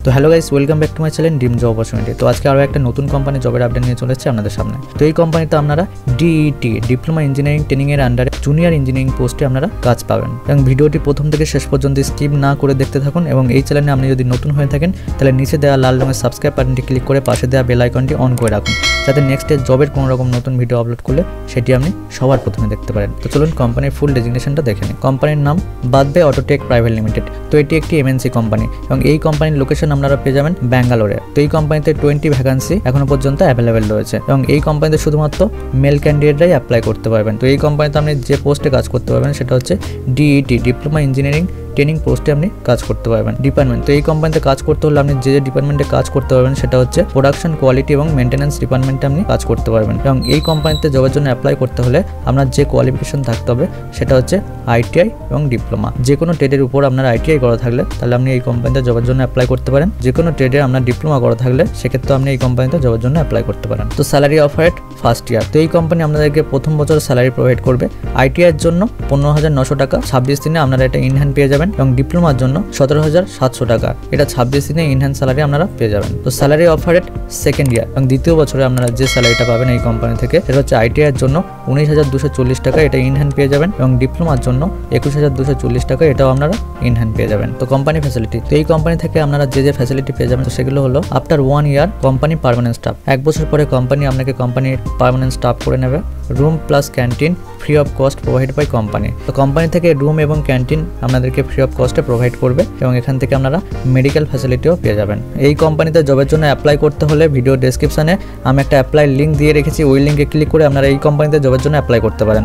তো hello guys, welcome back to my channel dream job opportunity. তো আজকে আরও একটা নতুন কোম্পানি জবের আপডেট নিয়ে চলে এসেছি আপনাদের সামনে। তো এই কোম্পানিতে আপনারা ডিইটি ডিপ্লোমা ইঞ্জিনিয়ারিং ট্রেনিং এর আন্ডারে জুনিয়র ইঞ্জিনিয়ারিং পোস্টে আপনারা কাজ পাবেন। এবং ভিডিওটি প্রথম থেকে শেষ পর্যন্ত স্কিপ না করে দেখতে থাকুন। এবং এই চ্যানেলে আপনি যদি নতুন হয়ে থাকেন তাহলে নিচে দেওয়া লাল রঙের সাবস্ক্রাইব বাটনটি ক্লিক করে পাশে দেওয়া বেল আইকনটি অন করে রাখুন, যাতে নেক্সট এর জবের কোনো রকম নতুন ভিডিও আপলোড করলে সেটি আপনি সবার প্রথমে দেখতে পারেন। তো চলুন কোম্পানির ফুল ডেজিগনেশনটা দেখে নিন। কোম্পানির নাম বাদভে অটোটেক প্রাইভেট লিমিটেড। তো এটি একটি এমএনসি কোম্পানি এবং এই কোম্পানির লোকেশন আপনারা পেয়ে যাবেন ব্যাঙ্গালোরে। তো এই কোম্পানিতে 20 ভ্যাকান্সি এখনো পর্যন্ত অ্যাভেলেবেল রয়েছে এবং এই কোম্পানিতে শুধুমাত্র মেল ক্যান্ডিডেটরাই অ্যাপ্লাই করতে পারবেন। তো এই কোম্পানিতে আপনি যে পোস্টে কাজ করতে পারবেন সেটা হচ্ছে ডিইটি ডিপ্লোমা ইঞ্জিনিয়ারিং ট্রেনিং পোস্টে আপনি কাজ করতে পারবেন। ডিপার্টমেন্ট, তো এই কোম্পানিতে কাজ করতে হলে আপনি যে ডিপার্টমেন্টে কাজ করতে পারবেন সেটা হচ্ছে প্রোডাকশন, কোয়ালিটি এবং মেনটেন্যান্স ডিপার্টমেন্টে আপনি কাজ করতে পারবেন। এবং এই কোম্পানিতে জবের জন্য অ্যাপ্লাই করতে হলে আপনার যে কোয়ালিফিকেশন থাকতে হবে সেটা হচ্ছে আইটিআই এবং ডিপ্লোমা। যে কোনো ট্রেডের উপর আপনার আইটিআই করা থাকলে তাহলে আপনি এই কোম্পানিতে জবের জন্য অ্যাপ্লাই করতে পারেন। যে কোনো ট্রেডে আপনার ডিপ্লোমা করা থাকলে সেক্ষেত্রে আপনি এই কোম্পানিতে জবের জন্য অ্যাপ্লাই করতে পারেন। তো salary offer at first year, তো এই কোম্পানি আপনাদেরকে প্রথম বছর স্যালারি প্রোভাইড করবে। আইটিআই এর জন্য 15,900 টাকা 26 দিনে আপনারা এটা ইন হ্যান্ড পেয়ে যাবেন এবং ডিপ্লোমার জন্য 17,700 টাকা, এটা 26 দিনে ইন হ্যান্ড স্যালারি আপনারা পেয়ে যাবেন। তো স্যালারি অফার এট সেকেন্ড ইয়ার এবং দ্বিতীয় বছরে আপনারা যে স্যালারিটা পাবেন এই কোম্পানি থেকে সেটা হচ্ছে আইটিআই এর জন্য 19,240 টাকা, এটা ইন হ্যান্ড পেয়ে যাবেন এবং ডিপ্লোমার জন্য 21,240 টাকা, এটাও আপনারা ইন হ্যান্ড পেয়ে যাবেন। তো কোম্পানি ফ্যাসিলিটি, তো এই কোম্পানি থেকে আপনারা যে ফ্যাসিলিটি পেয়ে যাবেন তো সেগুলো হলো আফটার 1 ইয়ার কোম্পানি পার্মানেন্ট স্টাফ, 1 বছর পরে কোম্পানি আপনাকে কোম্পানির পার্মানেন্ট স্টাফ করে নেবে। Room plus canteen free of cost provide by company, তো কোম্পানি থেকে রুম এবং ক্যান্টিন আপনাদেরকে ফ্রি অফ কস্টে প্রোভাইড করবে এবং এখান থেকে আপনারা মেডিকেল ফ্যাসিলিটিও পেয়ে যাবেন। এই কোম্পানিতে জবের জন্য অ্যাপ্লাই করতে হলে ভিডিও ডেসক্রিপশনে আমি একটা অ্যাপ্লাই লিঙ্ক দিয়ে রেখেছি, ওই লিঙ্কে ক্লিক করে আপনারা এই কোম্পানিতে জবের জন্য অ্যাপ্লাই করতে পারেন।